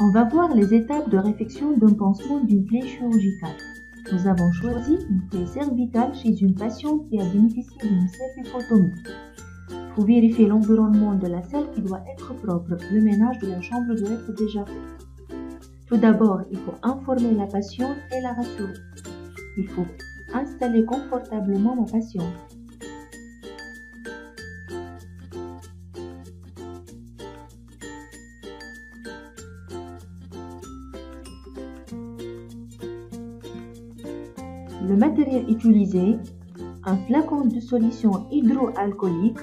On va voir les étapes de réfection d'un pansement d'une plaie chirurgicale. Nous avons choisi une plaie cervicale chez une patiente qui a bénéficié d'une cervicotomie. Il faut vérifier l'environnement de la salle qui doit être propre. Le ménage de la chambre doit être déjà fait. Tout d'abord, il faut informer la patiente et la rassurer. Il faut installer confortablement la patiente. Le matériel utilisé, un flacon de solution hydroalcoolique,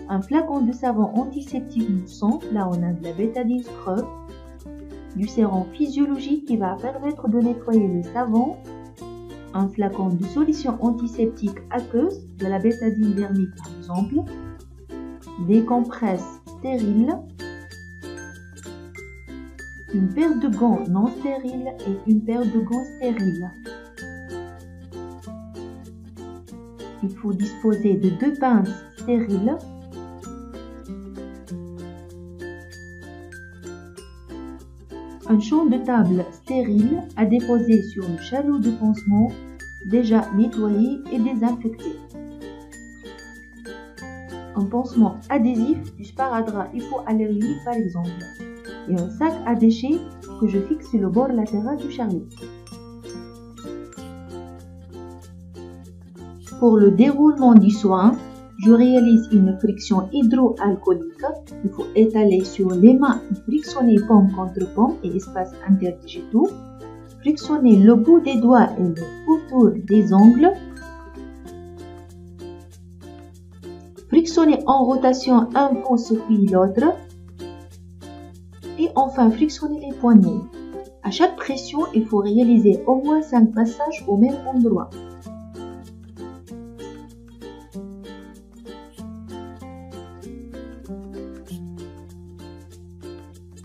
un flacon de savon antiseptique moussant, là on a de la bétadine scrub, du sérum physiologique qui va permettre de nettoyer le savon, un flacon de solution antiseptique aqueuse, de la bétadine dermique par exemple, des compresses stériles, une paire de gants non stériles et une paire de gants stériles. Il faut disposer de 2 pinces stériles, un champ de table stérile à déposer sur le chariot de pansement déjà nettoyé et désinfecté, un pansement adhésif du sparadrap hypoallergénique par exemple, et un sac à déchets que je fixe sur le bord latéral du chariot. Pour le déroulement du soin, je réalise une friction hydroalcoolique. Il faut étaler sur les mains et frictionner paume contre paume et espaces interdigitaux. Frictionner le bout des doigts et le pourtour des ongles. Frictionner en rotation un pouce puis l'autre. Et enfin frictionner les poignets. À chaque pression, il faut réaliser au moins 5 passages au même endroit.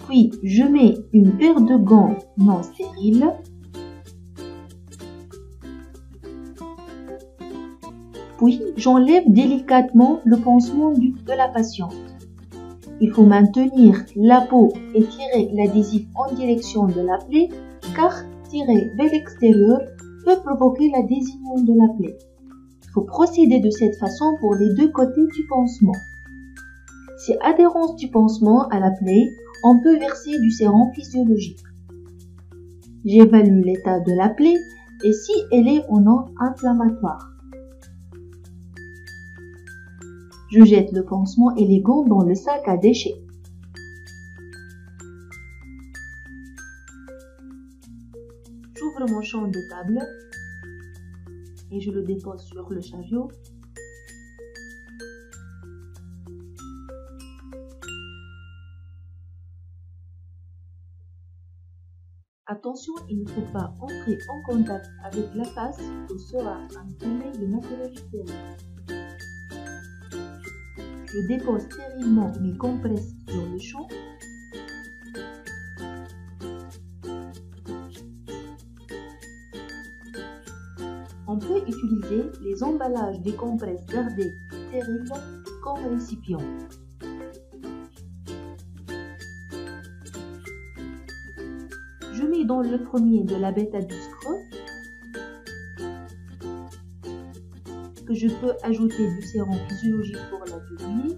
Puis, je mets une paire de gants non stériles. Puis, j'enlève délicatement le pansement de la patiente. Il faut maintenir la peau et tirer l'adhésif en direction de la plaie, car tirer vers l'extérieur peut provoquer l'adhésion de la plaie. Il faut procéder de cette façon pour les 2 côtés du pansement. Si adhérence du pansement à la plaie, on peut verser du sérum physiologique. J'évalue l'état de la plaie et si elle est ou non inflammatoire. Je jette le pansement et les gants dans le sac à déchets. J'ouvre mon champ de table et je le dépose sur le chariot. Attention, il ne faut pas entrer en contact avec la face où sera imprimé le matériel stérile. Je dépose stérilement mes compresses sur le champ. On peut utiliser les emballages des compresses gardées stériles comme récipient. Je mets dans le premier de la bétadine scrub, que je peux ajouter du sérum physiologique pour la publier.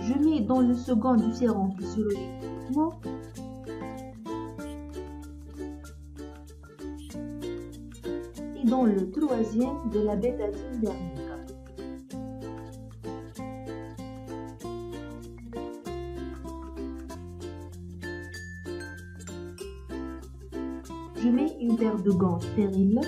Je mets dans le second du sérum physiologique uniquement. Et dans le troisième de la bétadine dermique. Je mets une paire de gants stériles.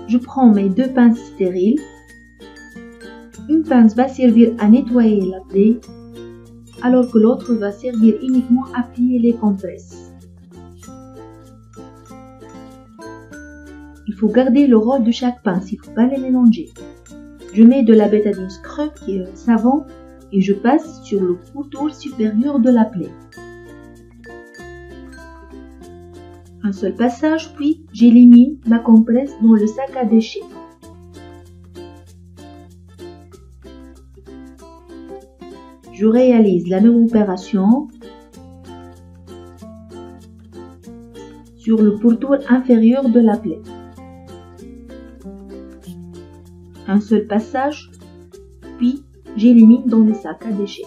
Je prends mes 2 pinces stériles. Une pince va servir à nettoyer la plaie. alors que l'autre va servir uniquement à plier les compresses. Il faut garder le rôle de chaque pince, il ne faut pas les mélanger. Je mets de la bétadine scrub qui est savon et je passe sur le pourtour supérieur de la plaie. Un seul passage, puis j'élimine ma compresse dans le sac à déchets. Je réalise la même opération sur le pourtour inférieur de la plaie. Un seul passage, puis j'élimine dans le sac à déchets.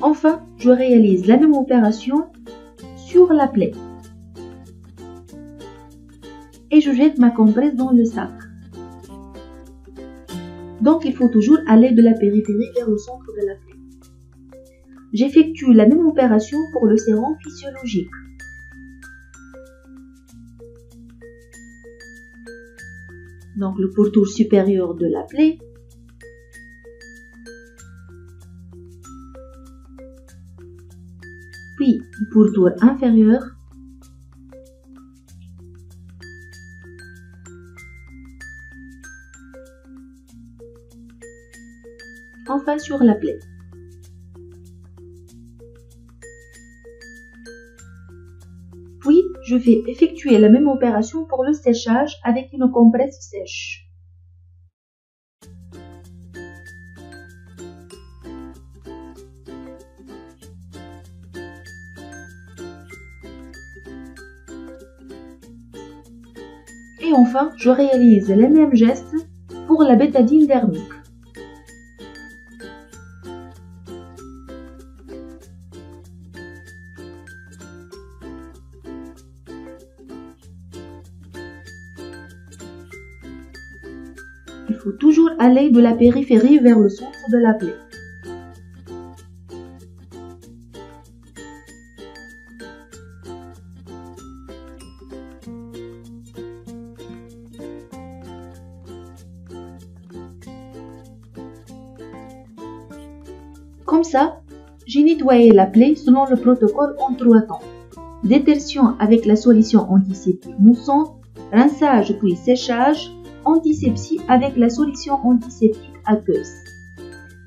Enfin, je réalise la même opération sur la plaie. Et je jette ma compresse dans le sac. Donc, il faut toujours aller de la périphérie vers le centre de la plaie. J'effectue la même opération pour le sérum physiologique. Donc, le pourtour supérieur de la plaie. Puis, le pourtour inférieur. Enfin sur la plaie. Puis, je vais effectuer la même opération pour le séchage avec une compresse sèche. Et enfin, je réalise les mêmes gestes pour la bétadine dermique. Il faut toujours aller de la périphérie vers le centre de la plaie. Comme ça, j'ai nettoyé la plaie selon le protocole en 3 temps. Détertion avec la solution antiseptique moussante, rinçage puis séchage, antisepsie avec la solution antiseptique aqueuse.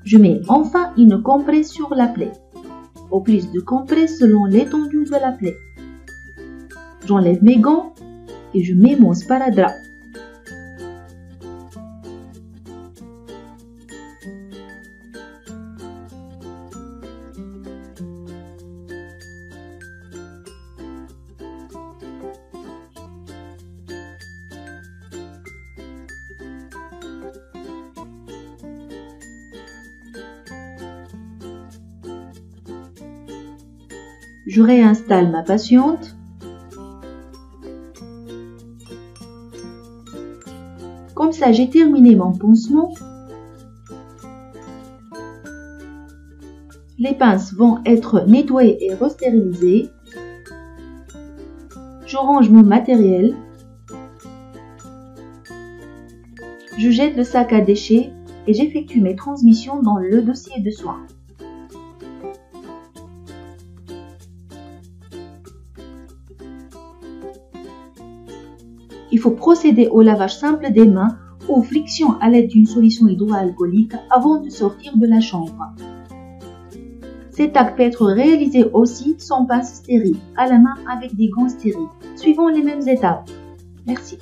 Je mets enfin une compresse sur la plaie. Au plus de compresse selon l'étendue de la plaie. J'enlève mes gants et je mets mon sparadrap. Je réinstalle ma patiente. Comme ça, j'ai terminé mon pansement. Les pinces vont être nettoyées et restérilisées. Je range mon matériel. Je jette le sac à déchets et j'effectue mes transmissions dans le dossier de soins. Il faut procéder au lavage simple des mains ou friction à l'aide d'une solution hydroalcoolique avant de sortir de la chambre. Cet acte peut être réalisé aussi sans pince stérile, à la main avec des gants stériles, suivant les mêmes étapes. Merci.